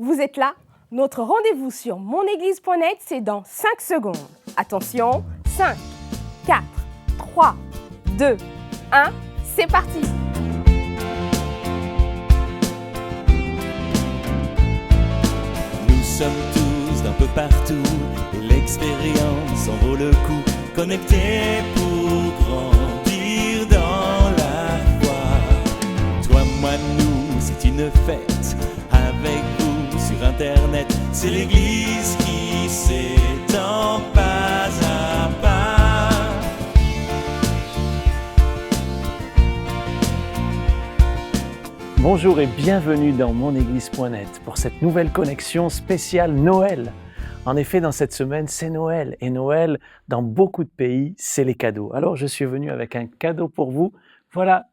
vous êtes là? Notre rendez-vous sur monéglise.net, c'est dans 5 secondes. Attention, 5, 4, 3, 2, 1, c'est parti! Nous sommes tous d'un peu partout et l'expérience en vaut le coup. Connectés pour grandir dans la foi. Toi, moi, nous, c'est une fête avec vous sur Internet. C'est l'Église qui s'étend pas à pas. Bonjour et bienvenue dans monéglise.net pour cette nouvelle connexion spéciale Noël. En effet, dans cette semaine, c'est Noël. Et Noël, dans beaucoup de pays, c'est les cadeaux. Alors, je suis venu avec un cadeau pour vous. Voilà,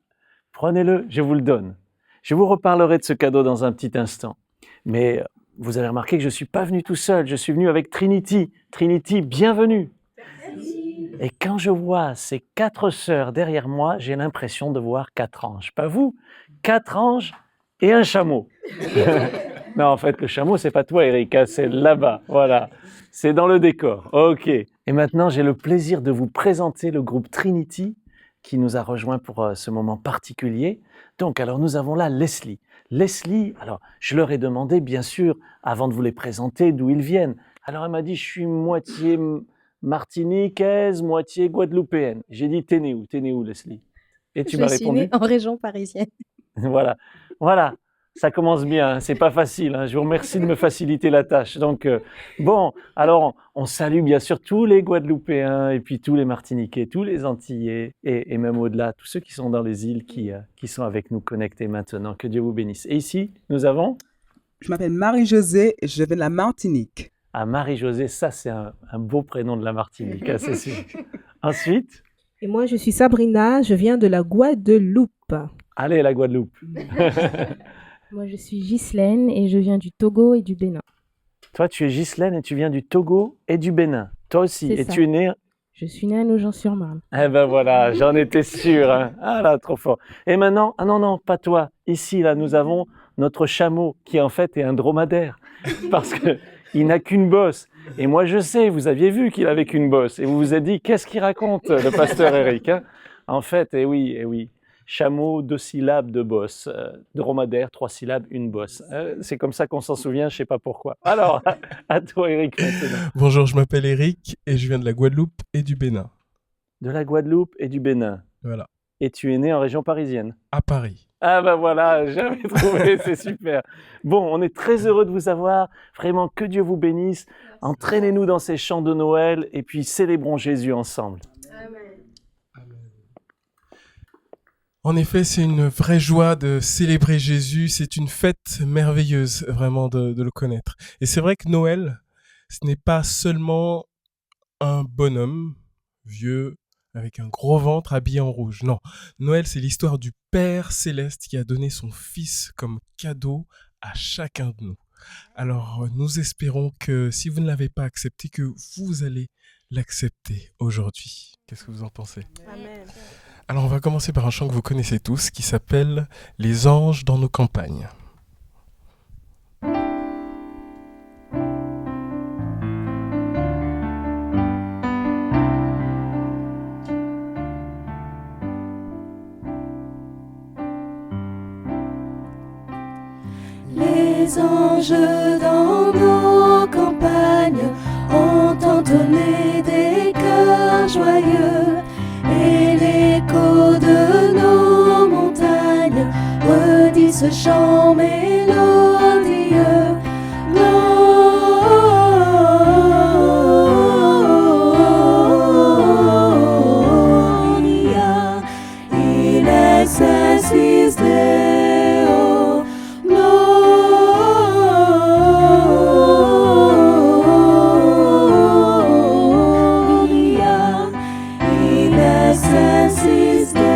prenez-le, je vous le donne. Je vous reparlerai de ce cadeau dans un petit instant. Mais vous avez remarqué que je ne suis pas venu tout seul. Je suis venu avec Trinity. Trinity, bienvenue. Merci. Et quand je vois ces 4 sœurs derrière moi, j'ai l'impression de voir 4 anges. Pas vous, 4 anges et un chameau. Non, en fait, le chameau, c'est pas toi, Erika, c'est là-bas. Voilà, c'est dans le décor. Ok. Et maintenant, j'ai le plaisir de vous présenter le groupe Trinity qui nous a rejoints pour ce moment particulier. Donc, alors, nous avons là Leslie. Leslie, alors, je leur ai demandé, bien sûr, avant de vous les présenter, d'où ils viennent. Alors, elle m'a dit, je suis moitié martiniquaise, moitié guadeloupéenne. J'ai dit, t'es née où, Leslie? Et tu m'as répondu? Je suis née en région parisienne. Voilà, ça commence bien, c'est pas facile, hein. Je vous remercie de me faciliter la tâche. Donc, bon, alors, on salue bien sûr tous les Guadeloupéens et puis tous les Martiniquais, tous les Antillais et même au-delà, tous ceux qui sont dans les îles qui sont avec nous connectés maintenant. Que Dieu vous bénisse. Et ici, nous avons... Je m'appelle Marie-Josée et je viens de la Martinique. Ah, Marie-Josée, ça c'est un beau prénom de la Martinique, hein, c'est sûr. Ensuite... Et moi, je suis Sabrina, je viens de la Guadeloupe. Allez, la Guadeloupe. Moi, je suis Ghislaine et je viens du Togo et du Bénin. Toi, tu es Ghislaine et tu viens du Togo et du Bénin. Toi aussi. C'est et ça. tu es née... Je suis née à Nogent-sur-Marne. Eh ben voilà, j'en étais sûr. Hein. Ah là, trop fort. Et maintenant, ah non, pas toi. Ici, là, nous avons notre chameau qui, en fait, est un dromadaire. Parce qu'il n'a qu'une bosse. Et moi, je sais, vous aviez vu qu'il avait qu'une bosse. Et vous vous êtes dit, qu'est-ce qu'il raconte, le pasteur Eric, hein? En fait, eh oui. Chameau, 2 syllabes, 2 bosses. Dromadaire, 3 syllabes, 1 bosse. C'est comme ça qu'on s'en souvient, je ne sais pas pourquoi. Alors, à toi, Eric. Maintenant. Bonjour, je m'appelle Eric et je viens de la Guadeloupe et du Bénin. De la Guadeloupe et du Bénin. Voilà. Et tu es né en région parisienne. À Paris. Ah ben voilà, j'avais trouvé, c'est super. Bon, on est très heureux de vous avoir. Vraiment, que Dieu vous bénisse. Entraînez-nous dans ces chants de Noël et puis célébrons Jésus ensemble. En effet, c'est une vraie joie de célébrer Jésus. C'est une fête merveilleuse, vraiment, de le connaître. Et c'est vrai que Noël, ce n'est pas seulement un bonhomme vieux avec un gros ventre habillé en rouge. Non, Noël, c'est l'histoire du Père Céleste qui a donné son Fils comme cadeau à chacun de nous. Alors, nous espérons que si vous ne l'avez pas accepté, que vous allez l'accepter aujourd'hui. Qu'est-ce que vous en pensez? Amen. Alors, on va commencer par un chant que vous connaissez tous qui s'appelle « Les anges dans nos campagnes ». Les anges dans nos campagnes ont entonné des chœurs joyeux et l'écho de nos montagnes redit ce chant mélodieux. Gloria in excelsis Deo. Gloria in excelsis Deo.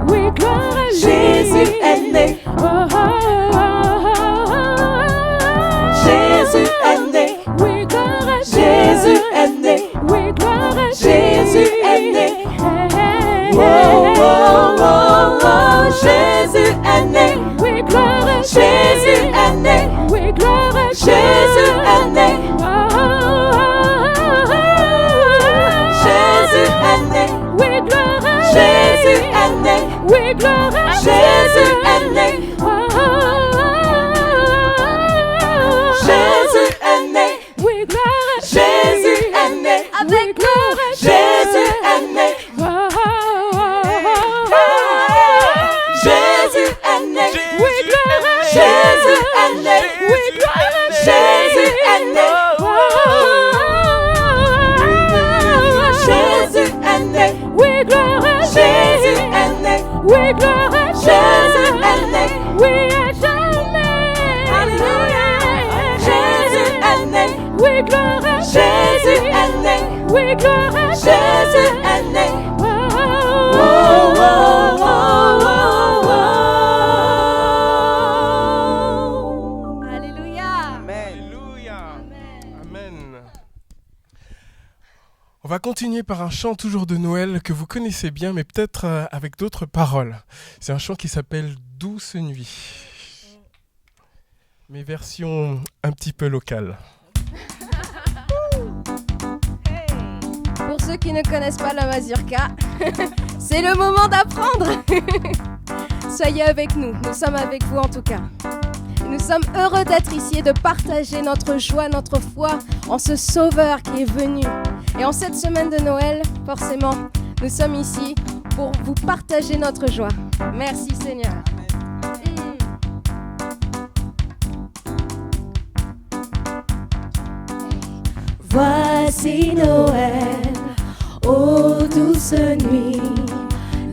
oui, gloire à lui. Jésus est né. Oh, oh, oh, Jésus est né. oui, gloire à Dieu. Jésus est né. Oui, gloire à Jésus est né. Hey, Oh, oh, oh, oh. Jésus est né. oui, gloire à Jésus est né. oui, gloire à Jésus est né. Jésus est né. Oui, gloire à Jésus est né. oui, gloire à Jésus est né. Jésus est né. oui, gloire à Jésus est né. oui, gloire à Jésus est né. Jésus est né. oui, gloire à Jésus est né. oui, gloire à Jésus est né. Jésus est né. oui, gloire à Jésus est né. oui, gloire à Jésus est né. oui, à jamais. Alléluia. Jésus est né. Oui, gloire à Jésus est né. oui, gloire à Jésus est né. Oh, Oh, oh, oh, oh, oh. Alléluia. Alléluia. Amen. On va continuer par un chant toujours de Noël que vous connaissez bien, mais peut-être avec d'autres paroles. C'est un chant qui s'appelle « Douce nuit », mais version un petit peu locale. Pour ceux qui ne connaissent pas la mazurka, c'est le moment d'apprendre. Soyez avec nous, nous sommes avec vous en tout cas. Nous sommes heureux d'être ici et de partager notre joie, notre foi en ce Sauveur qui est venu. Et en cette semaine de Noël, forcément, nous sommes ici pour vous partager notre joie. Merci Seigneur. Voici Noël, ô douce nuit,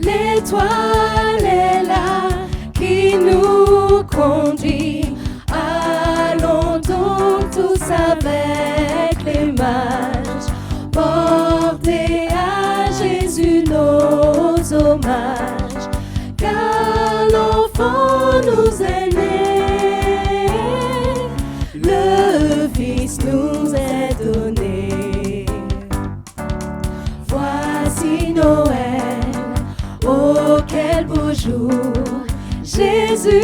l'étoile est là qui nous conduit. Allons donc tous avec les mages, porter à Jésus nos hommages, car l'enfant nous est né, le Fils nous est donné. Voici Noël, oh quel beau jour, Jésus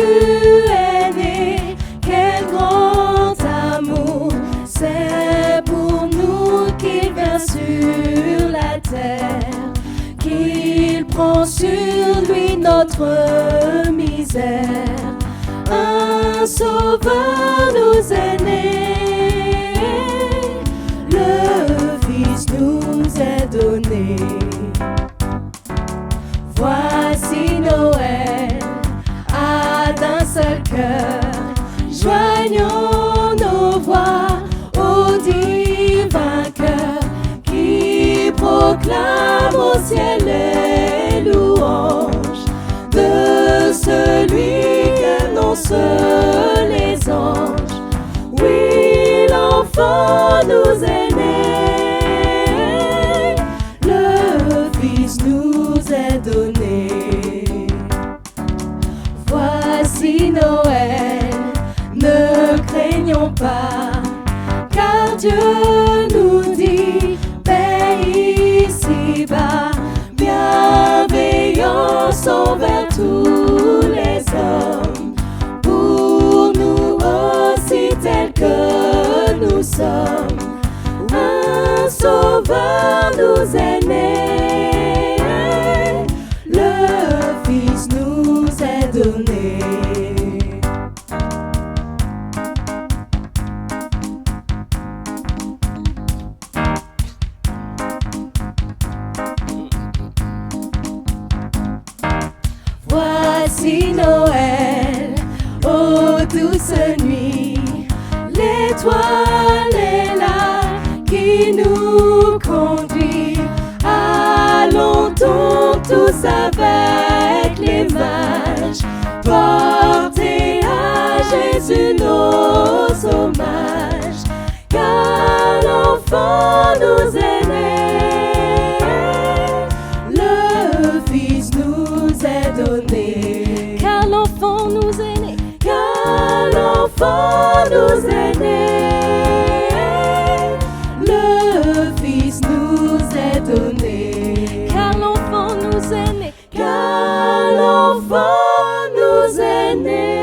est né, quel grand amour, c'est pour nous qu'il vient sur la terre, qu'il prend sur lui notre misère. Un sauveur nous est né, le Fils nous est donné. Voici Noël, à d'un seul cœur, joignons nos voix au divin cœur qui proclame au ciel les louanges de celui qu'annoncent les anges. Oui, l'enfant nous est né, le Fils nous est donné. Voici Noël, ne craignons pas, car Dieu nous dit paix ici-bas, bienveillance envers tous les hommes, pour nous aussi tels que nous sommes. Un sauveur nous est né, le Fils nous est donné. Voici Noël, ô douce nuit, l'étoile est là qui nous conduit. Allons donc tous avec les mages, porter à Jésus nos hommages, car l'enfant nous est né, le Fils nous est l'enfant nous est né.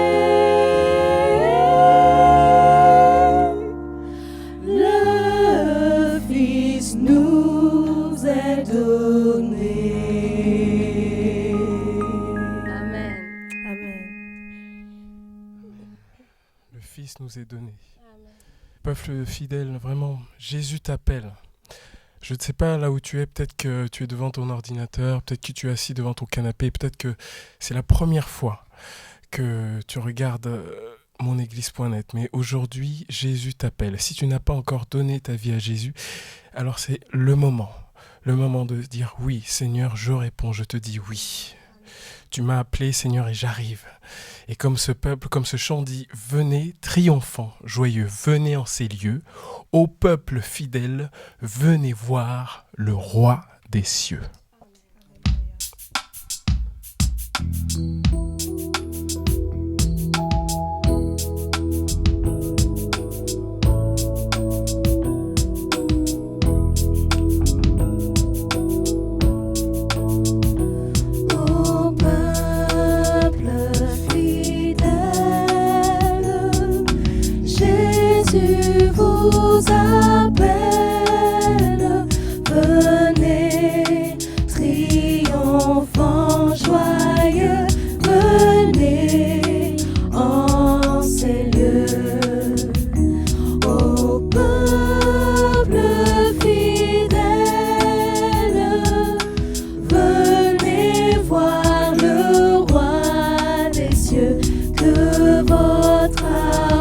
Le Fils nous est donné. Amen. Amen. Le Fils nous est donné. Peuple fidèle, vraiment, Jésus t'appelle. Je ne sais pas là où tu es, peut-être que tu es devant ton ordinateur, peut-être que tu es assis devant ton canapé, peut-être que c'est la première fois que tu regardes monéglise.net. Mais aujourd'hui, Jésus t'appelle. Si tu n'as pas encore donné ta vie à Jésus, alors c'est le moment de dire oui, Seigneur, je réponds, je te dis oui. Tu m'as appelé, Seigneur, et j'arrive. Et comme ce peuple, comme ce chant dit, venez triomphant, joyeux, venez en ces lieux, ô peuple fidèle, venez voir le roi des cieux. Jésus vous appelle, venez triomphant, joyeux, venez en ces lieux. Ô peuple fidèle, venez voir le roi des cieux, que votre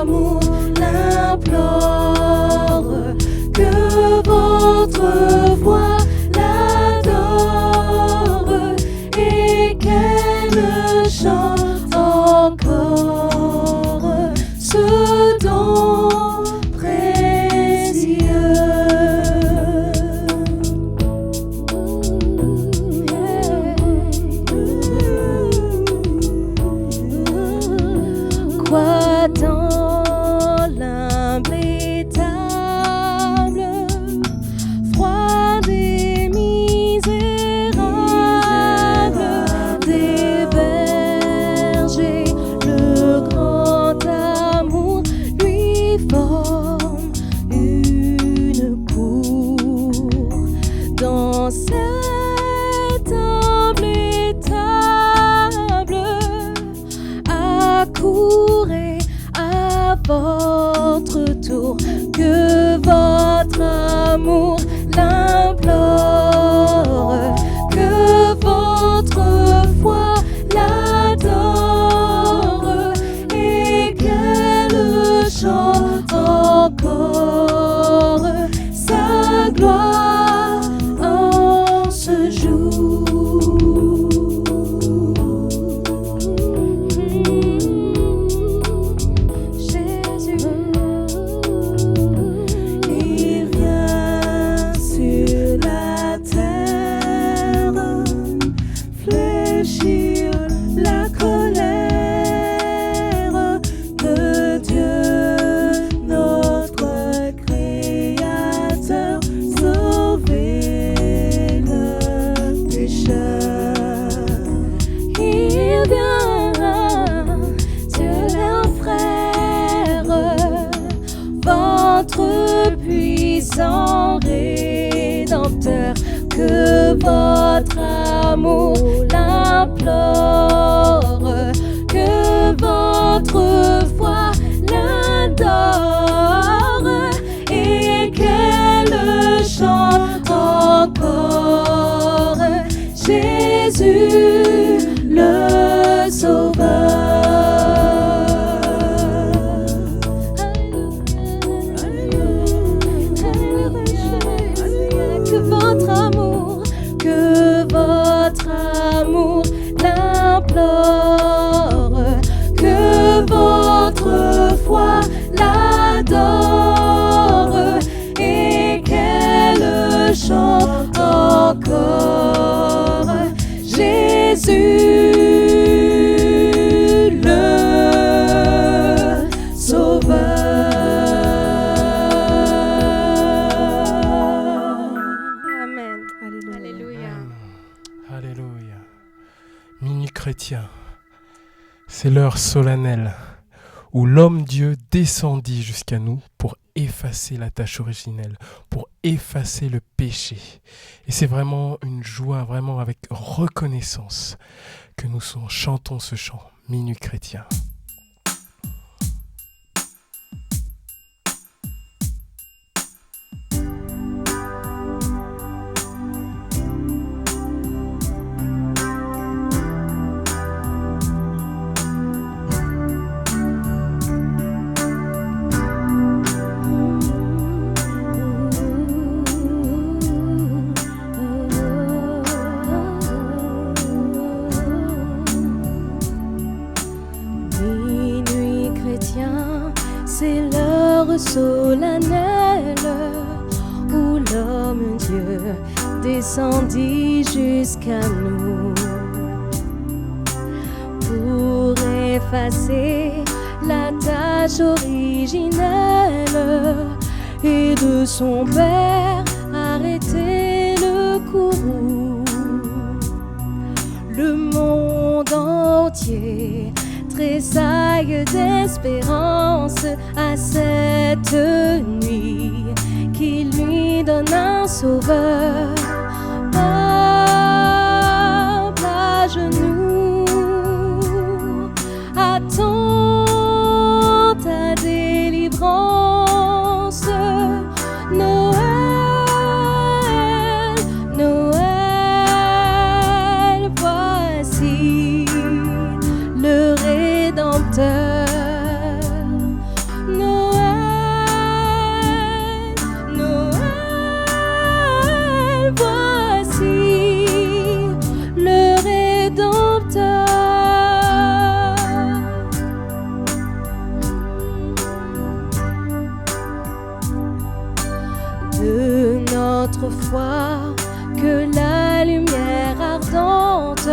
amour l'implore, que votre voix l'adore, et qu'elle chante encore ce don précieux. Quoi dans l'humble étable, froide et misérable, des bergers, le grand amour lui forme une cour. Dans cette humble étable, accourez à votre tour, que votre amour l'implore, que votre foi l'adore, et qu'elle chante encore sa gloire en ce jour. Jésus, il vient sur la terre fléchir la colère de Dieu, notre Créateur, sauver le pécheur. Il vient sur leurs frères, votre puissant Rédempteur, que votre amour l'implore, que votre foi l'adore, et qu'elle chante encore Jésus le Sauveur. Que votre amour l'implore, que votre foi l'adore, et qu'elle chante encore Jésus le Sauveur. Amen. Alléluia. Alléluia. Minuit chrétien, c'est l'heure solennelle où l'homme-dieu descendit jusqu'à nous pour effacer la tâche originelle, pour effacer le péché. Et c'est vraiment une joie, vraiment avec reconnaissance, que nous chantons ce chant, Minuit chrétien. C'est l'heure solennelle où l'homme-dieu descendit jusqu'à nous pour effacer la tâche originelle et de son père arrêter le courroux. Le monde entier tressaille d'espérance à cette nuit qui lui donne un sauveur. Peuple à genoux, attends ta délivrance. Noël, Noël, voici le Rédempteur. Noël, Noël, voici le Rédempteur. De notre foi, que la lumière ardente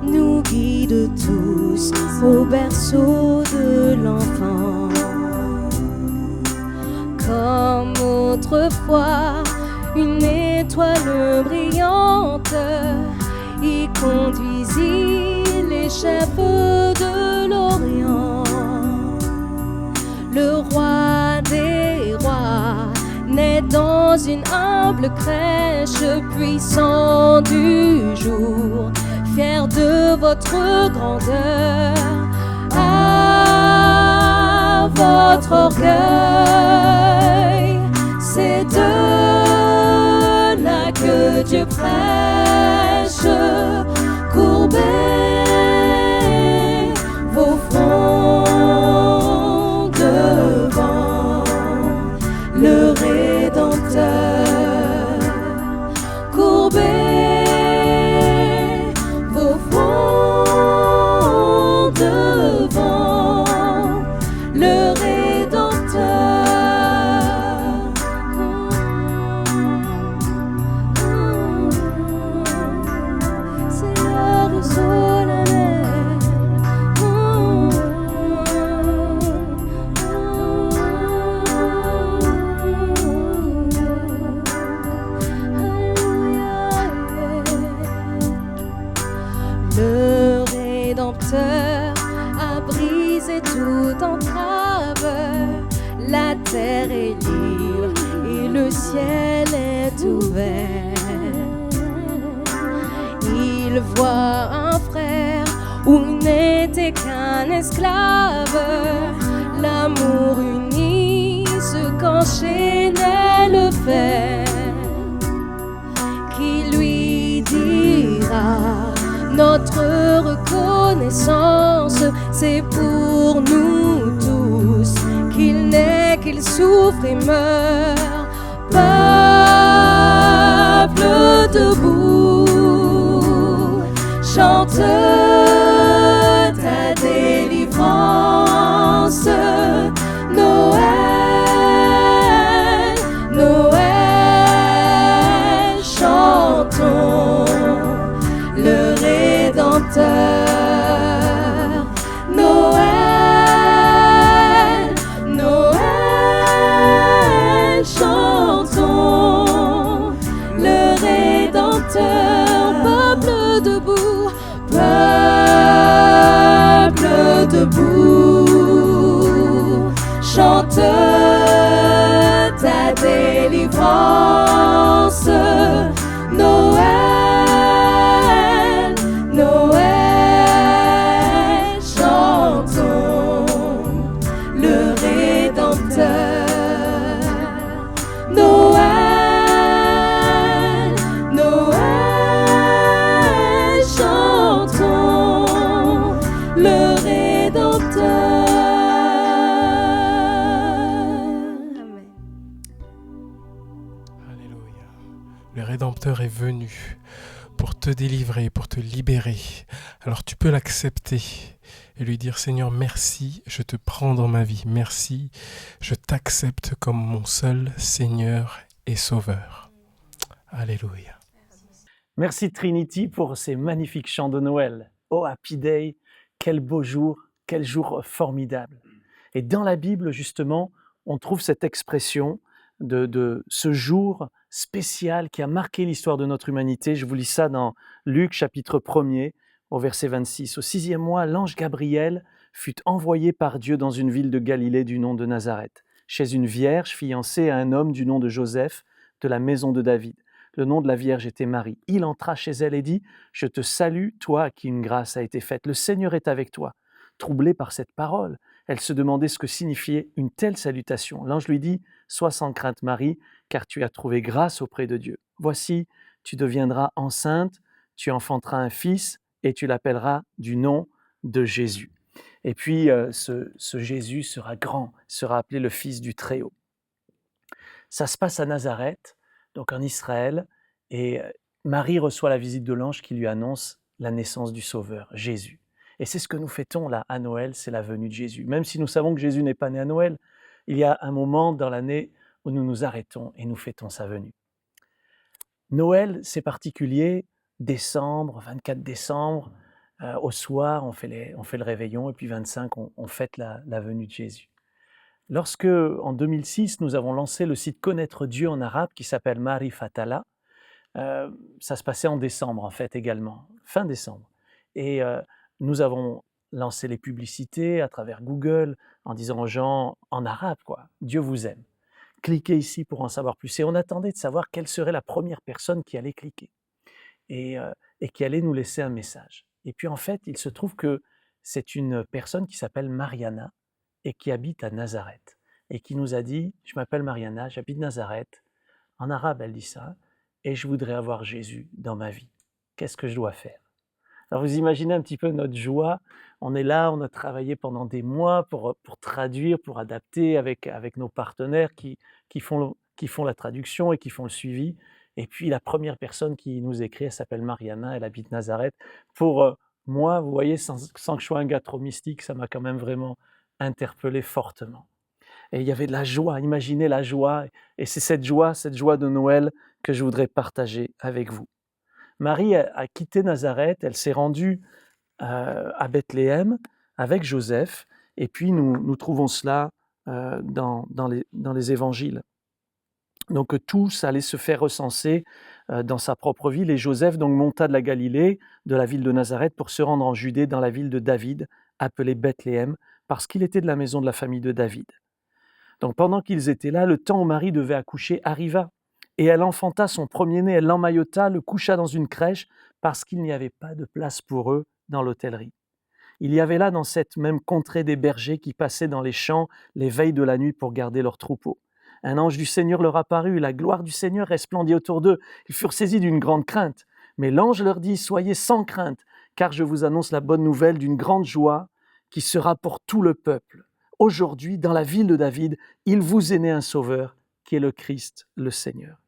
nous guide tous au berceau de l'enfant. Comme autrefois, une étoile brillante y conduisit les chefs de l'Orient. Le roi des rois naît dans une humble crèche, puissant du jour, fier de votre grandeur. À votre orgueil, c'est de là que Dieu prêche. Courbez vos fronts devant le Rédempteur. Courbez vos fronts devant le Rédempteur. C'est l'heure solennelle. Le Rédempteur a brisé toute entrave. La terre est libre et le ciel est ouvert. Il voit un frère où n'était qu'un esclave. L'amour uni ce qu'enchaînait le fer, qui lui dira: notre reconnaissance, c'est pour nous tous qu'il naît, qu'il souffre et meurt. Peuple debout, chante ta délivrance. Noël, Noël, chantons le Rédempteur. Noël, Noël, chantons le Rédempteur. Peuple debout, peuple Rédempteur est venu pour te délivrer, pour te libérer. Alors tu peux l'accepter et lui dire, Seigneur, merci, je te prends dans ma vie. Merci, je t'accepte comme mon seul Seigneur et Sauveur. Alléluia. Merci Trinity pour ces magnifiques chants de Noël. Oh Happy Day, quel beau jour, quel jour formidable. Et dans la Bible, justement, on trouve cette expression de ce jour spécial qui a marqué l'histoire de notre humanité. Je vous lis ça dans Luc chapitre 1er au verset 26. Au 6e mois, l'ange Gabriel fut envoyé par Dieu dans une ville de Galilée du nom de Nazareth, chez une vierge fiancée à un homme du nom de Joseph, de la maison de David. Le nom de la Vierge était Marie. Il entra chez elle et dit « Je te salue, toi à qui une grâce a été faite. Le Seigneur est avec toi. » Troublée par cette parole, elle se demandait ce que signifiait une telle salutation. L'ange lui dit « Sois sans crainte Marie, car tu as trouvé grâce auprès de Dieu. Voici, tu deviendras enceinte, tu enfanteras un fils et tu l'appelleras du nom de Jésus. » Et puis ce Jésus sera grand, sera appelé le Fils du Très-Haut. Ça se passe à Nazareth, donc en Israël, et Marie reçoit la visite de l'ange qui lui annonce la naissance du Sauveur, Jésus. Et c'est ce que nous fêtons là à Noël, c'est la venue de Jésus. Même si nous savons que Jésus n'est pas né à Noël, il y a un moment dans l'année où nous nous arrêtons et nous fêtons sa venue. Noël, c'est particulier, décembre, 24 décembre, au soir, on fait le réveillon, et puis 25, on fête la venue de Jésus. Lorsque, en 2006, nous avons lancé le site Connaître Dieu en arabe, qui s'appelle Marifatala, ça se passait en décembre, en fait, également, fin décembre. Et nous avons lancé les publicités à travers Google, en disant aux gens, en arabe, quoi, « Dieu vous aime ». Cliquez ici pour en savoir plus. Et on attendait de savoir quelle serait la première personne qui allait cliquer et qui allait nous laisser un message. Et puis, en fait, il se trouve que c'est une personne qui s'appelle Mariana, et qui habite à Nazareth, et qui nous a dit « Je m'appelle Mariana, j'habite Nazareth », en arabe elle dit ça, « et je voudrais avoir Jésus dans ma vie. Qu'est-ce que je dois faire ?» Alors vous imaginez un petit peu notre joie, on est là, on a travaillé pendant des mois pour traduire, pour adapter avec nos partenaires qui font la traduction et qui font le suivi, et puis la première personne qui nous écrit, elle s'appelle Mariana, elle habite Nazareth. Pour moi, vous voyez, sans que je sois un gars trop mystique, ça m'a quand même vraiment interpellé fortement. Et il y avait de la joie, imaginez la joie, et c'est cette joie de Noël que je voudrais partager avec vous. Marie a quitté Nazareth, elle s'est rendue à Bethléem avec Joseph, et puis nous trouvons cela dans les évangiles. Donc tout allait se faire recenser dans sa propre ville, et Joseph donc monta de la Galilée, de la ville de Nazareth, pour se rendre en Judée, dans la ville de David, appelée Bethléem, parce qu'il était de la maison de la famille de David. Donc pendant qu'ils étaient là, le temps où Marie devait accoucher arriva, et elle enfanta son premier-né, elle l'emmaillota, le coucha dans une crèche, parce qu'il n'y avait pas de place pour eux dans l'hôtellerie. Il y avait là dans cette même contrée des bergers qui passaient dans les champs les veilles de la nuit pour garder leurs troupeaux. Un ange du Seigneur leur apparut, la gloire du Seigneur resplendit autour d'eux. Ils furent saisis d'une grande crainte. Mais l'ange leur dit « Soyez sans crainte, car je vous annonce la bonne nouvelle d'une grande joie qui sera pour tout le peuple. Aujourd'hui, dans la ville de David, il vous est né un sauveur, qui est le Christ, le Seigneur.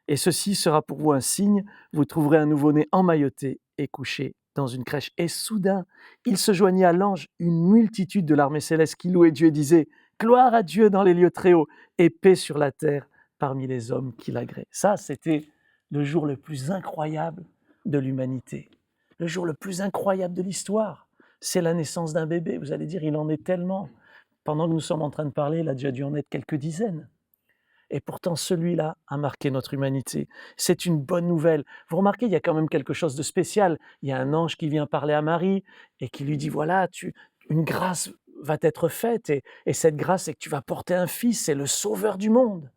Et ceci sera pour vous un signe, vous trouverez un nouveau-né emmailloté et couché dans une crèche. » Et soudain, il se joignit à l'ange une multitude de l'armée céleste qui louait Dieu et disait « Gloire à Dieu dans les lieux très hauts et paix sur la terre parmi les hommes qui l'agréent. » Ça, c'était le jour le plus incroyable de l'humanité, le jour le plus incroyable de l'histoire. C'est la naissance d'un bébé. Vous allez dire, il en est tellement. Pendant que nous sommes en train de parler, il a déjà dû en être quelques dizaines. Et pourtant, celui-là a marqué notre humanité. C'est une bonne nouvelle. Vous remarquez, il y a quand même quelque chose de spécial. Il y a un ange qui vient parler à Marie et qui lui dit, voilà, une grâce va t'être faite. Et cette grâce, c'est que tu vas porter un fils, c'est le sauveur du monde.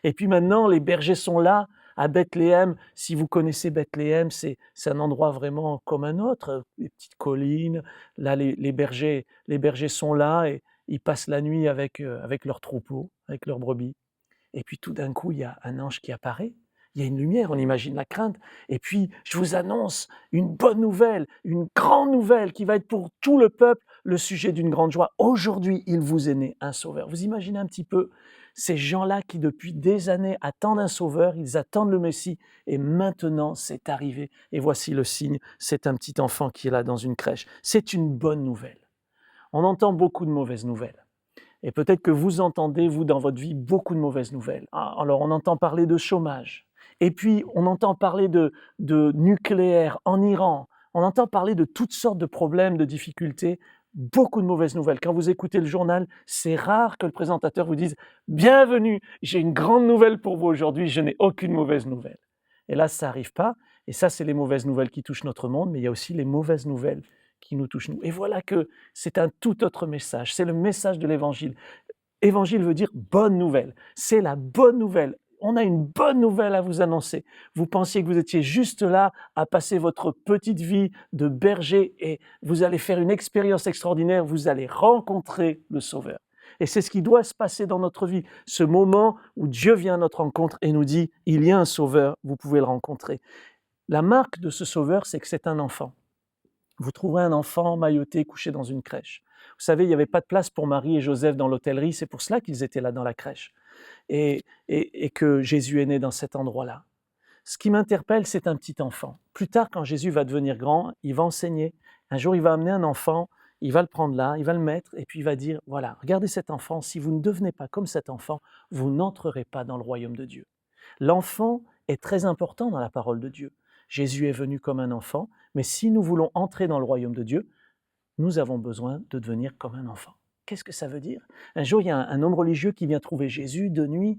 Et puis maintenant, les bergers sont là, à Bethléem. Si vous connaissez Bethléem, c'est un endroit vraiment comme un autre, les petites collines. Là, les bergers sont là et ils passent la nuit avec leurs troupeaux, avec leurs brebis. Et puis tout d'un coup, il y a un ange qui apparaît. Il y a une lumière, on imagine la crainte. Et puis, je vous annonce une bonne nouvelle, une grande nouvelle qui va être pour tout le peuple le sujet d'une grande joie. Aujourd'hui, il vous est né un sauveur. Vous imaginez un petit peu Ces gens-là qui depuis des années attendent un sauveur, ils attendent le Messie et maintenant c'est arrivé. Et voici le signe, c'est un petit enfant qui est là dans une crèche. C'est une bonne nouvelle. On entend beaucoup de mauvaises nouvelles. Et peut-être que vous entendez, vous, dans votre vie, beaucoup de mauvaises nouvelles. Alors, on entend parler de chômage. Et puis, on entend parler de nucléaire en Iran. On entend parler de toutes sortes de problèmes, de difficultés. Beaucoup de mauvaises nouvelles. Quand vous écoutez le journal, c'est rare que le présentateur vous dise « Bienvenue, j'ai une grande nouvelle pour vous aujourd'hui, je n'ai aucune mauvaise nouvelle. » Et là, ça n'arrive pas. Et ça, c'est les mauvaises nouvelles qui touchent notre monde, mais il y a aussi les mauvaises nouvelles qui nous touchent nous. Et voilà que c'est un tout autre message. C'est le message de l'Évangile. Évangile veut dire bonne nouvelle. C'est la bonne nouvelle. On a une bonne nouvelle à vous annoncer. Vous pensiez que vous étiez juste là à passer votre petite vie de berger et vous allez faire une expérience extraordinaire. Vous allez rencontrer le Sauveur. Et c'est ce qui doit se passer dans notre vie. Ce moment où Dieu vient à notre rencontre et nous dit « Il y a un Sauveur, vous pouvez le rencontrer ». La marque de ce Sauveur, c'est que c'est un enfant. Vous trouverez un enfant mailloté, couché dans une crèche. Vous savez, il n'y avait pas de place pour Marie et Joseph dans l'hôtellerie, c'est pour cela qu'ils étaient là dans la crèche. Et que Jésus est né dans cet endroit-là. Ce qui m'interpelle, c'est un petit enfant. Plus tard, quand Jésus va devenir grand, il va enseigner. Un jour, il va amener un enfant, il va le prendre là, il va le mettre, et puis il va dire, voilà, regardez cet enfant, si vous ne devenez pas comme cet enfant, vous n'entrerez pas dans le royaume de Dieu. L'enfant est très important dans la parole de Dieu. Jésus est venu comme un enfant, mais si nous voulons entrer dans le royaume de Dieu, nous avons besoin de devenir comme un enfant. Qu'est-ce que ça veut dire? Un jour, il y a un homme religieux qui vient trouver Jésus de nuit,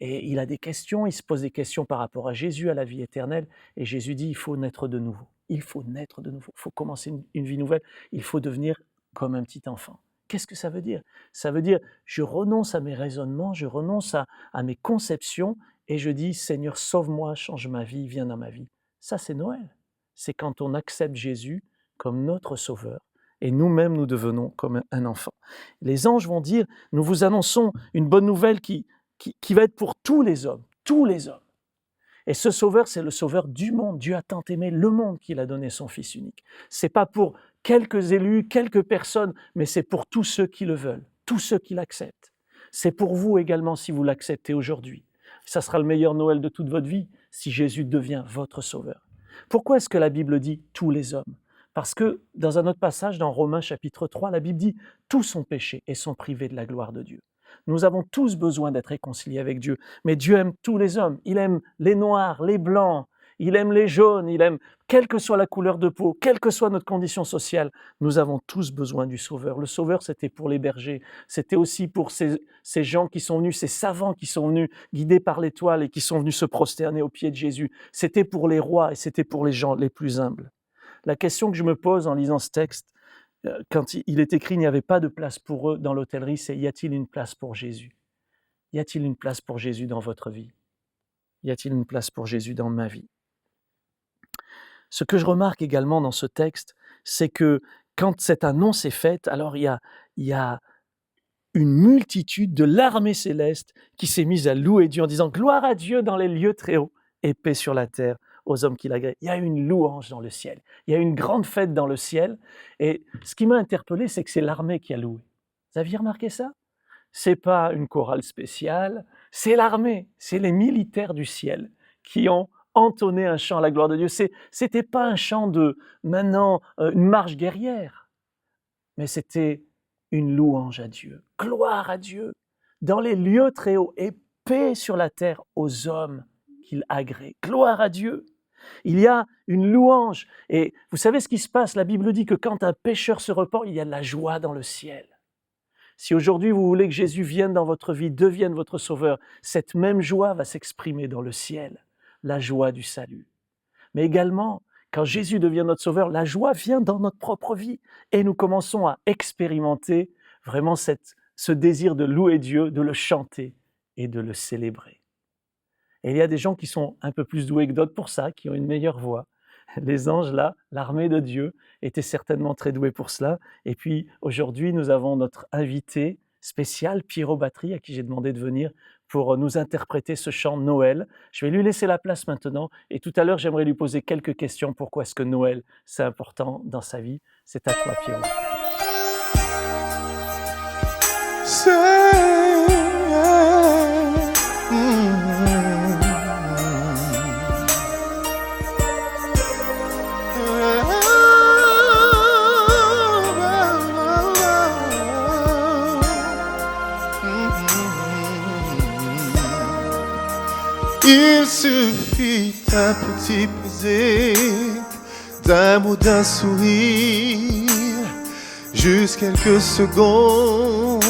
et il a des questions, il se pose des questions par rapport à Jésus, à la vie éternelle, et Jésus dit, il faut naître de nouveau. Il faut naître de nouveau, il faut commencer une vie nouvelle, il faut devenir comme un petit enfant. Qu'est-ce que ça veut dire? Ça veut dire, je renonce à mes raisonnements, je renonce à mes conceptions, et je dis, Seigneur, sauve-moi, change ma vie, viens dans ma vie. Ça, c'est Noël. C'est quand on accepte Jésus comme notre Sauveur, et nous-mêmes, nous devenons comme un enfant. Les anges vont dire, nous vous annonçons une bonne nouvelle qui va être pour tous les hommes, tous les hommes. Et ce Sauveur, c'est le Sauveur du monde. Dieu a tant aimé le monde qu'il a donné son Fils unique. C'est pas pour quelques élus, quelques personnes, mais c'est pour tous ceux qui le veulent, tous ceux qui l'acceptent. C'est pour vous également si vous l'acceptez aujourd'hui. Ça sera le meilleur Noël de toute votre vie si Jésus devient votre Sauveur. Pourquoi est-ce que la Bible dit « tous les hommes » ? Parce que dans un autre passage, dans Romains chapitre 3, la Bible dit « tous ont péché et sont privés de la gloire de Dieu ». Nous avons tous besoin d'être réconciliés avec Dieu, mais Dieu aime tous les hommes. Il aime les noirs, les blancs, il aime les jaunes, il aime, quelle que soit la couleur de peau, quelle que soit notre condition sociale, nous avons tous besoin du Sauveur. Le Sauveur, c'était pour les bergers, c'était aussi pour ces gens qui sont venus, ces savants qui sont venus guidés par l'étoile et qui sont venus se prosterner aux pieds de Jésus. C'était pour les rois et c'était pour les gens les plus humbles. La question que je me pose en lisant ce texte, quand il est écrit, il n'y avait pas de place pour eux dans l'hôtellerie, c'est y a-t-il une place pour Jésus? Y a-t-il une place pour Jésus dans votre vie? Y a-t-il une place pour Jésus dans ma vie? Ce que je remarque également dans ce texte, c'est que quand cette annonce est faite, alors il y a une multitude de l'armée céleste qui s'est mise à louer Dieu en disant « Gloire à Dieu dans les lieux très hauts et paix sur la terre aux hommes qui l'agréent ». Il y a une louange dans le ciel, il y a une grande fête dans le ciel. Et ce qui m'a interpellé, c'est que c'est l'armée qui a loué. Vous aviez remarqué ça? C'est pas une chorale spéciale, c'est l'armée, c'est les militaires du ciel qui ont entonné un chant à la gloire de Dieu. C'était pas un chant de, maintenant, une marche guerrière, mais c'était une louange à Dieu, gloire à Dieu, dans les lieux très hauts et paix sur la terre aux hommes qu'il agrée. Gloire à Dieu. Il y a une louange. Et vous savez ce qui se passe? La Bible dit que quand un pécheur se repent, il y a de la joie dans le ciel. Si aujourd'hui vous voulez que Jésus vienne dans votre vie, devienne votre Sauveur, cette même joie va s'exprimer dans le ciel, la joie du salut. Mais également, quand Jésus devient notre Sauveur, la joie vient dans notre propre vie et nous commençons à expérimenter vraiment ce désir de louer Dieu, de le chanter et de le célébrer. Et il y a des gens qui sont un peu plus doués que d'autres pour ça, qui ont une meilleure voix. Les anges là, l'armée de Dieu, étaient certainement très doués pour cela. Et puis aujourd'hui, nous avons notre invité spécial, Pierrot Battery, à qui j'ai demandé de venir pour nous interpréter ce chant Noël. Je vais lui laisser la place maintenant. Et tout à l'heure, j'aimerais lui poser quelques questions. Pourquoi est-ce que Noël, c'est important dans sa vie? C'est à toi, Pierrot. Seigneur, suffit d'un petit baiser, d'un mot, d'un sourire, juste quelques secondes,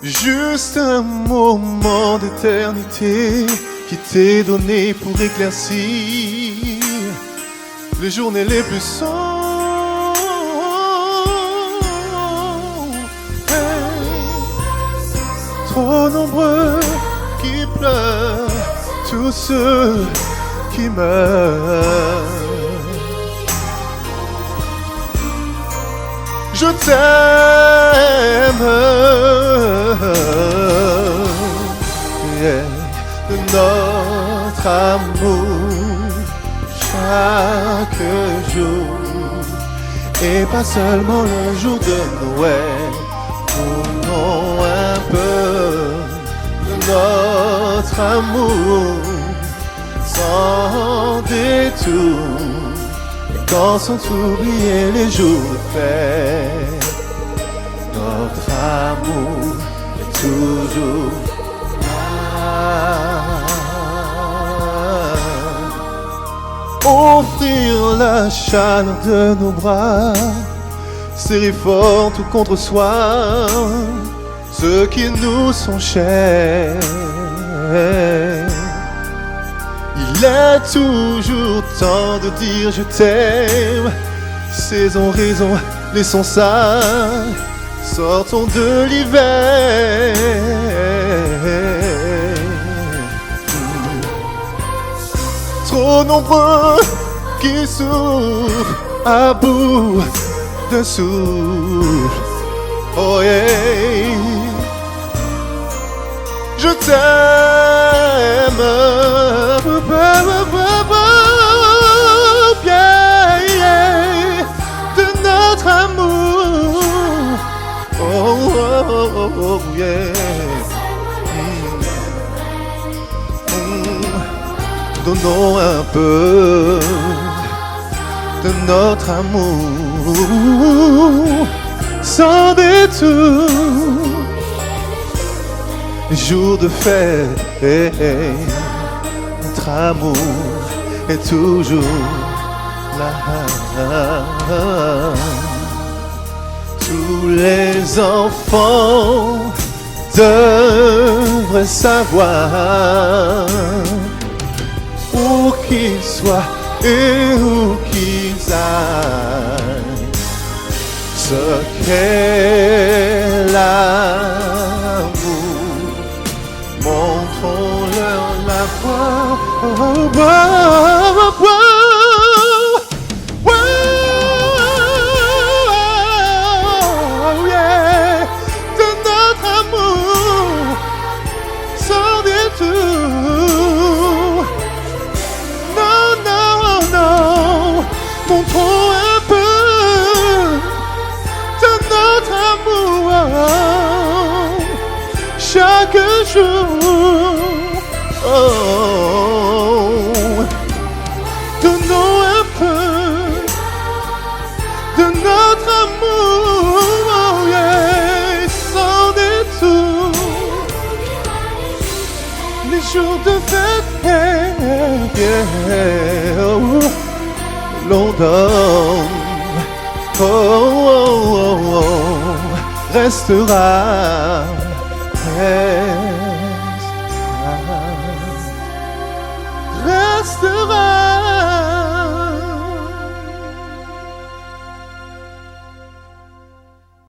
juste un moment d'éternité qui t'est donné pour éclaircir les journées les plus sombres. Trop nombreux qui pleurent, tous ceux qui meurent. Je t'aime, yeah. De notre amour chaque jour, et pas seulement le jour de Noël. Tournons un peu de notre amour sans détour, et quand sont oubliés les jours de fête, notre amour est toujours là. Offrir la chaleur de nos bras, serrer fort tout contre soi ceux qui nous sont chers. Il est toujours temps de dire je t'aime. Saison, raison, laissons ça. Sortons de l'hiver. Trop nombreux qui souffrent à bout de souffle. Oh yeah. Je t'aime, yeah, yeah, de notre amour. Oh, oh, oh, oh yeah. Donnons un peu de notre amour sans détour. Les jours de fête, notre amour est toujours là. Tous les enfants devraient savoir, où qu'ils soient et où qu'ils aillent, ce qu'est l'amour. Montrons-leur la voie. Oh, oh, oh, oh, oh, yeah. De notre amour sans détour. Non, non, non. Montrons un peu de notre amour chaque jour. Oh, donnons un peu de notre amour, oh yeah, sans détour. Les jours de fête, yeah, oh, l'on donne, oh, oh, oh, oh, restera.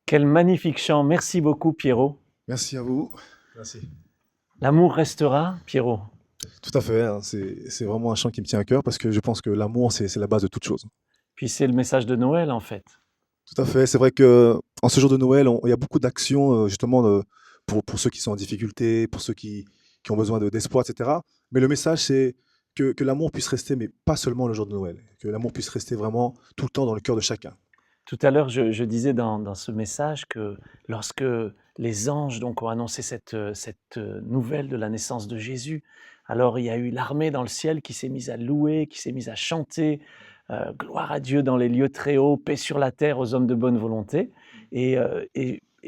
Quel magnifique chant. Merci beaucoup, Pierrot. Merci à vous. Merci. L'amour restera, Pierrot. Tout à fait, hein. C'est vraiment un chant qui me tient à cœur parce que je pense que l'amour, c'est la base de toute chose. Puis c'est le message de Noël, en fait. Tout à fait. C'est vrai qu'en ce jour de Noël, il y a beaucoup d'actions justement pour ceux qui sont en difficulté, pour ceux qui ont besoin d'espoir, etc. Mais le message, c'est que l'amour puisse rester, mais pas seulement le jour de Noël. Que l'amour puisse rester vraiment tout le temps dans le cœur de chacun. Tout à l'heure, je disais dans ce message que lorsque les anges donc, ont annoncé cette nouvelle de la naissance de Jésus, alors il y a eu l'armée dans le ciel qui s'est mise à louer, qui s'est mise à chanter, gloire à Dieu dans les lieux très hauts, paix sur la terre aux hommes de bonne volonté. Et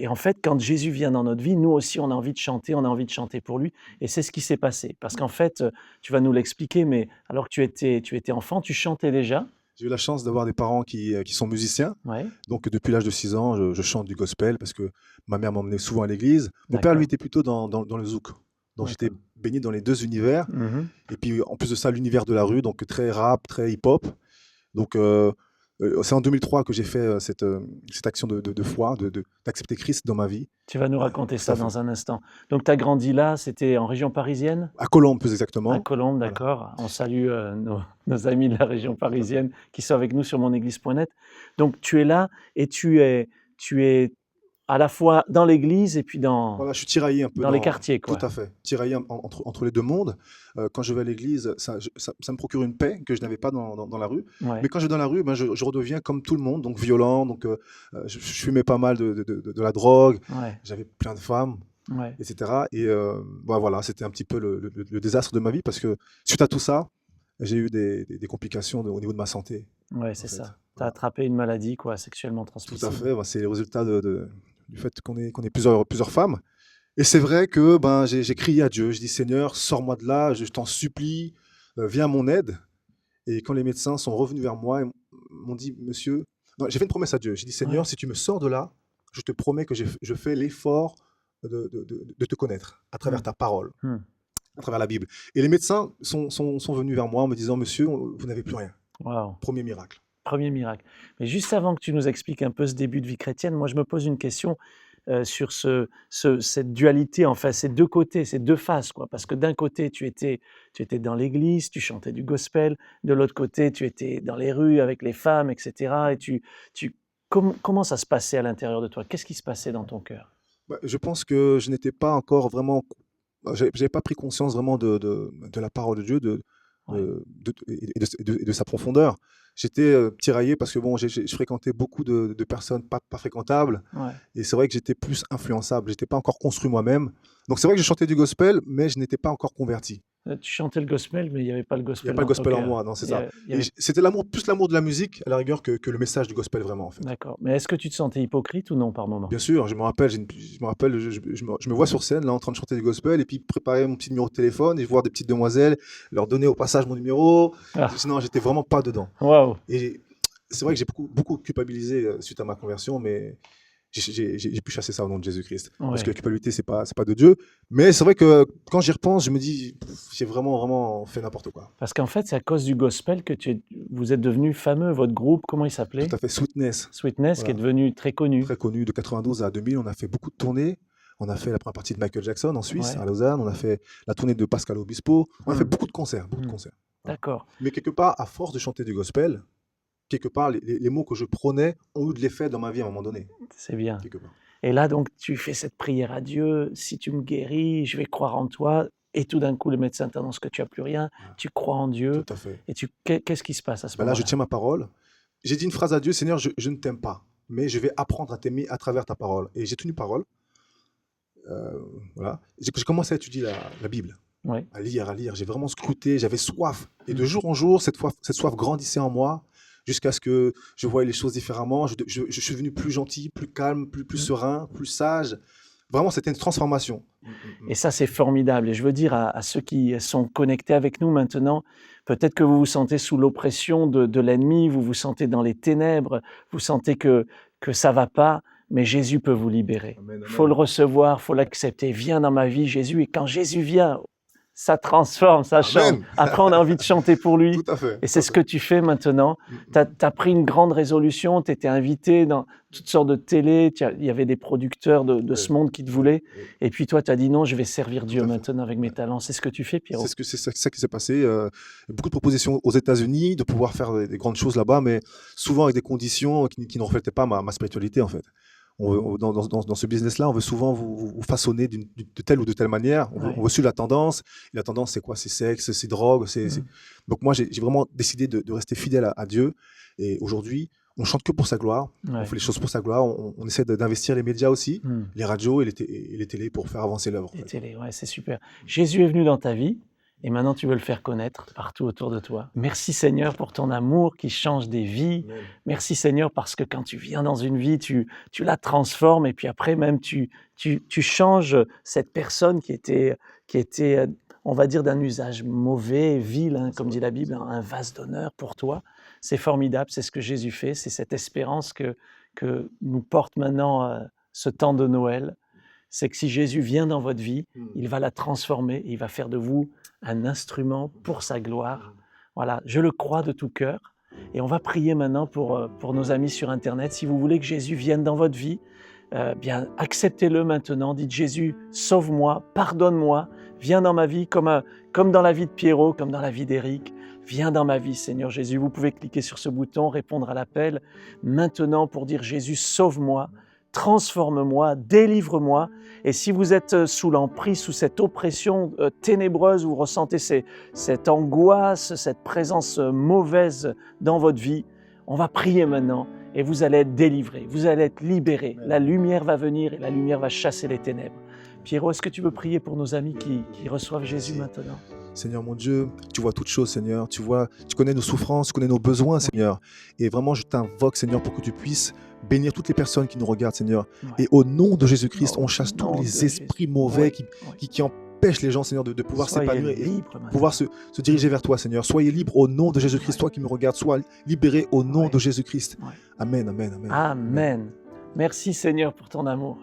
et en fait, quand Jésus vient dans notre vie, nous aussi, on a envie de chanter, on a envie de chanter pour lui. Et c'est ce qui s'est passé. Parce qu'en fait, tu vas nous l'expliquer, mais alors que tu étais enfant, tu chantais déjà. J'ai eu la chance d'avoir des parents qui sont musiciens. Ouais. Donc, depuis l'âge de 6 ans, je chante du gospel parce que ma mère m'emmenait souvent à l'église. Mon père, D'accord. lui, était plutôt dans le zouk. Donc, j'étais D'accord. baigné dans les deux univers. Mhm. Et puis, en plus de ça, l'univers de la rue, donc très rap, très hip-hop. Donc, c'est en 2003 que j'ai fait cette action de foi, d'accepter Christ dans ma vie. Tu vas nous raconter Tout à ça fait. dans un instant. Donc, tu as grandi là, c'était en région parisienne? À Colombes, plus exactement. À Colombes, Voilà. d'accord. On salue nos amis de la région parisienne qui sont avec nous sur monéglise.net. Donc, tu es là et tu es à la fois dans l'église et puis Voilà, je suis tiraillé un peu dans les quartiers, quoi. Tout à fait. Tiraillé entre les deux mondes. Quand je vais à l'église, ça me procure une paix que je n'avais pas dans la rue. Ouais. Mais quand je vais dans la rue, ben, je redeviens comme tout le monde, donc violent. Donc, je fumais pas mal de la drogue. Ouais. J'avais plein de femmes, Ouais. etc. Et voilà, c'était un petit peu le désastre de ma vie parce que suite à tout ça, j'ai eu des complications au niveau de ma santé. Ouais, c'est fait. ça. Tu as Voilà. attrapé une maladie, quoi, sexuellement Tout transmissible. à fait. Ben, c'est le résultat du fait qu'on ait plusieurs femmes. Et c'est vrai que ben, j'ai crié à Dieu. Je dis, Seigneur, sors-moi de là, je t'en supplie, viens à mon aide. Et quand les médecins sont revenus vers moi, ils m'ont dit, monsieur, non, j'ai fait une promesse à Dieu. J'ai dit, Seigneur, Ouais. si tu me sors de là, je te promets que je fais l'effort de te connaître à travers ta parole, à travers la Bible. Et les médecins sont venus vers moi en me disant, monsieur, vous n'avez plus rien. Waouh. Premier miracle. Premier miracle. Mais juste avant que tu nous expliques un peu ce début de vie chrétienne, moi je me pose une question sur cette dualité, enfin ces deux côtés, ces deux faces, quoi. Parce que d'un côté tu étais dans l'église, tu chantais du gospel, de l'autre côté tu étais dans les rues avec les femmes, etc. Et comment ça se passait à l'intérieur de toi? Qu'est-ce qui se passait dans ton cœur? Bah, je pense que je n'étais pas encore vraiment, j'avais pas pris conscience vraiment de la parole de Dieu, Ouais. et de sa profondeur. J'étais tiraillé parce que bon, je fréquentais beaucoup de personnes pas fréquentables. Ouais. Et c'est vrai que j'étais plus influençable. J'étais pas encore construit moi-même. Donc c'est vrai que je chantais du gospel, mais je n'étais pas encore converti. Tu chantais le gospel, mais il n'y avait pas le Il n'y gospel a pas le dans ton gospel en cœur. moi, non, c'est Il y ça. a- il y Et avait- c'était plus l'amour de la musique à la rigueur que le message du gospel vraiment en fait. D'accord. Mais est-ce que tu te sentais hypocrite ou non par moment? Bien sûr, je me rappelle, je me vois sur scène là en train de chanter du gospel et puis préparer mon petit numéro de téléphone et voir des petites demoiselles, leur donner au passage mon numéro. Ah. Sinon, j'étais vraiment pas dedans. Waouh. Et c'est vrai que j'ai beaucoup culpabilisé suite à ma conversion, mais j'ai pu chasser ça au nom de Jésus-Christ. Parce Ouais. que la culpabilité, c'est pas de Dieu. Mais c'est vrai que quand j'y repense, je me dis, j'ai vraiment fait n'importe quoi. Parce qu'en fait, c'est à cause du gospel que vous êtes devenu fameux. Votre groupe, comment il s'appelait? Tout à fait, Sweetness, Sweetness, qui est Voilà. devenu très connu. très connu, de 92 à 2000. On a fait beaucoup de tournées. On a fait la première partie de Michael Jackson en Suisse, Ouais. à Lausanne. On a fait la tournée de Pascal Obispo. On a fait beaucoup de concerts, beaucoup de Mm. concerts. D'accord. Mais quelque part, à force de chanter du gospel, quelque part, les mots que je prenais ont eu de l'effet dans ma vie à un moment donné. C'est bien. Quelque part. Et là, donc, tu fais cette prière à Dieu. Si tu me guéris, je vais croire en toi. Et tout d'un coup, le médecin t'annonce que tu n'as plus rien. Tu crois en Dieu. Tout à fait. Et qu'est-ce qui se passe à ce Ben là, moment-là? je tiens ma parole. J'ai dit une phrase à Dieu, Seigneur, je ne t'aime pas, mais je vais apprendre à t'aimer à travers ta parole. Et j'ai tenu parole. Voilà. J'ai commencé à étudier la Bible, Ouais. à lire. J'ai vraiment scruté, j'avais soif. Et de jour en jour, cette soif grandissait en moi jusqu'à ce que je voie les choses différemment. Je suis devenu plus gentil, plus calme, plus serein, plus sage. Vraiment, c'était une transformation. Et ça, c'est formidable. Et je veux dire à ceux qui sont connectés avec nous maintenant, peut-être que vous vous sentez sous l'oppression de l'ennemi, vous vous sentez dans les ténèbres, vous sentez que ça ne va pas, mais Jésus peut vous libérer. Amen, Il faut le recevoir, il faut l'accepter. Viens dans ma vie, Jésus. Et quand Jésus vient, ça transforme, ça change. Après, on a envie de chanter pour lui. Tout à fait. Et c'est ce que tu fais maintenant. Tu as pris une grande résolution, tu étais invité dans toutes sortes de télé, il y avait des producteurs de ce monde qui te voulaient. Et puis toi, tu as dit non, je vais servir Dieu maintenant avec mes talents. C'est ce que tu fais, Pierrot? C'est ça qui s'est passé. Beaucoup de propositions aux États-Unis de pouvoir faire des grandes choses là-bas, mais souvent avec des conditions qui ne reflétaient pas ma spiritualité, en fait. Dans ce business-là, on veut souvent vous façonner de telle ou de telle manière. On veut suivre la tendance. Et la tendance, c'est quoi? C'est sexe, c'est drogue. Donc moi, j'ai vraiment décidé de rester fidèle à Dieu. Et aujourd'hui, on chante que pour sa gloire. On fait les choses pour sa gloire. On essaie d'investir les médias aussi, les radios et les télés pour faire avancer l'œuvre. Les télés, ouais, c'est super. Jésus est venu dans ta vie Et maintenant, tu veux le faire connaître partout autour de toi. Merci Seigneur pour ton amour qui change des vies. Amen. Merci Seigneur parce que quand tu viens dans une vie, tu la transformes et puis après même tu changes cette personne qui était, on va dire, d'un usage mauvais, vil, hein, comme dit la Bible, un vase d'honneur pour toi. C'est formidable, c'est ce que Jésus fait, c'est cette espérance que nous porte maintenant ce temps de Noël. C'est que si Jésus vient dans votre vie, il va la transformer, il va faire de vous un instrument pour sa gloire. Voilà, je le crois de tout cœur. Et on va prier maintenant pour nos amis sur Internet. Si vous voulez que Jésus vienne dans votre vie, bien acceptez-le maintenant. Dites Jésus, sauve-moi, pardonne-moi, viens dans ma vie comme dans la vie de Pierrot, comme dans la vie d'Éric. Viens dans ma vie, Seigneur Jésus. Vous pouvez cliquer sur ce bouton, répondre à l'appel maintenant pour dire Jésus, sauve-moi, transforme-moi, délivre-moi. Et si vous êtes sous l'emprise, sous cette oppression ténébreuse, vous ressentez cette angoisse, cette présence mauvaise dans votre vie, on va prier maintenant et vous allez être délivrés, vous allez être libérés. La lumière va venir et la lumière va chasser les ténèbres. Pierrot, est-ce que tu veux prier pour nos amis qui reçoivent Jésus maintenant? Seigneur mon Dieu, tu vois toutes choses, Seigneur. Tu connais nos souffrances, tu connais nos besoins, Seigneur. Et vraiment, je t'invoque, Seigneur, pour que tu puisses bénir toutes les personnes qui nous regardent, Seigneur. Ouais. Et au nom de Jésus-Christ, on chasse tous les esprits mauvais qui empêchent les gens, Seigneur, de pouvoir s'épanouir et pouvoir se diriger vers toi, Seigneur. Soyez libres au nom de Jésus-Christ. Toi qui me regardes, sois libéré au nom de Jésus-Christ. Amen, amen, amen. Amen. Merci, Seigneur, pour ton amour.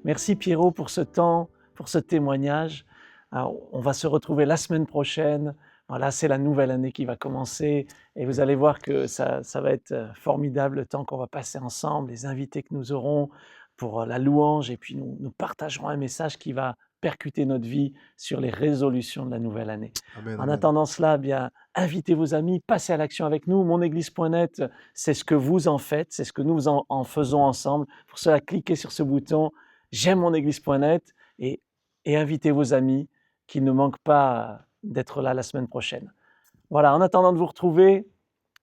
Merci, Pierrot, pour ce temps, pour ce témoignage. Alors, on va se retrouver la semaine prochaine. Voilà, c'est la nouvelle année qui va commencer et vous allez voir que ça va être formidable le temps qu'on va passer ensemble, les invités que nous aurons pour la louange et puis nous partagerons un message qui va percuter notre vie sur les résolutions de la nouvelle année. Amen, en attendant cela, bien, invitez vos amis, passez à l'action avec nous. Monéglise.net, c'est ce que vous en faites, c'est ce que nous en faisons ensemble. Pour cela, cliquez sur ce bouton « J'aime monéglise.net » et invitez vos amis qui ne manquent pas d'être là la semaine prochaine. Voilà, en attendant de vous retrouver,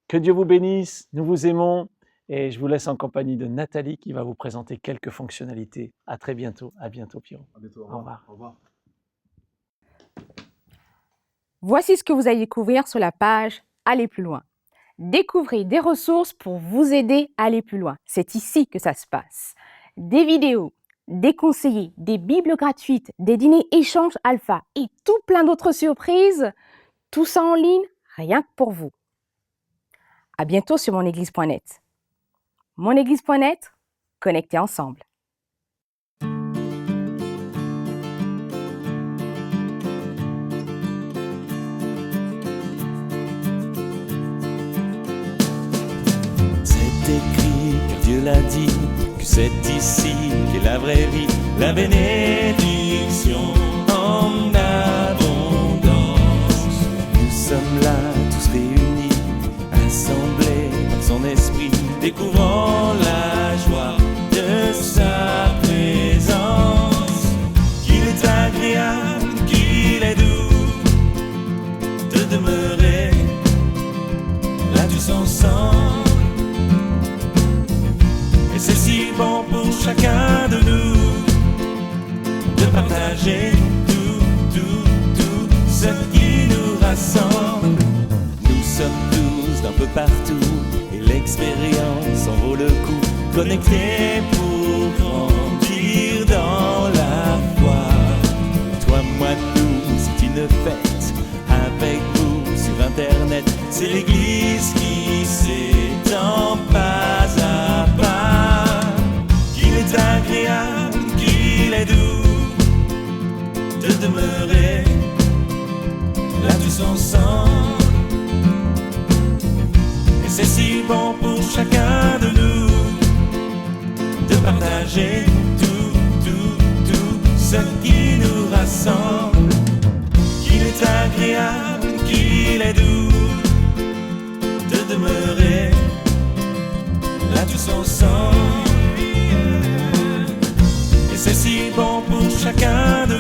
que Dieu vous bénisse, nous vous aimons et je vous laisse en compagnie de Nathalie qui va vous présenter quelques fonctionnalités. À très bientôt. À bientôt, Pierrot. À bientôt. Au revoir. Au revoir. Voici ce que vous allez découvrir sur la page Aller plus loin. Découvrez des ressources pour vous aider à aller plus loin. C'est ici que ça se passe. Des vidéos, des conseillers, des bibles gratuites, des dîners échanges alpha et tout plein d'autres surprises. Tout ça en ligne, rien que pour vous. À bientôt sur monéglise.net. Monéglise.net, connectés ensemble. C'est écrit, car Dieu l'a dit, que c'est ici qu'est la vraie vie, la bénédiction en abondance. Nous sommes là tous réunis, assemblés par son esprit, découvrant la joie de sa présence. Qu'il est agréable, qu'il est doux de demeurer là tous ensemble. Et c'est si bon pour chacun de nous de partager tout ce qui nous rassemble. Nous sommes tous d'un peu partout et l'expérience en vaut le coup. Connectés pour grandir dans la foi. Toi, moi, nous, c'est une fête avec vous sur Internet. C'est l'Église qui s'étend pas à pas. Qu'il est agréable, qu'il est doux de demeurer là tous ensemble. Et c'est si bon pour chacun de nous de partager tout ce qui nous rassemble. Qu'il est agréable, qu'il est doux de demeurer là tous ensemble. Et c'est si bon pour chacun de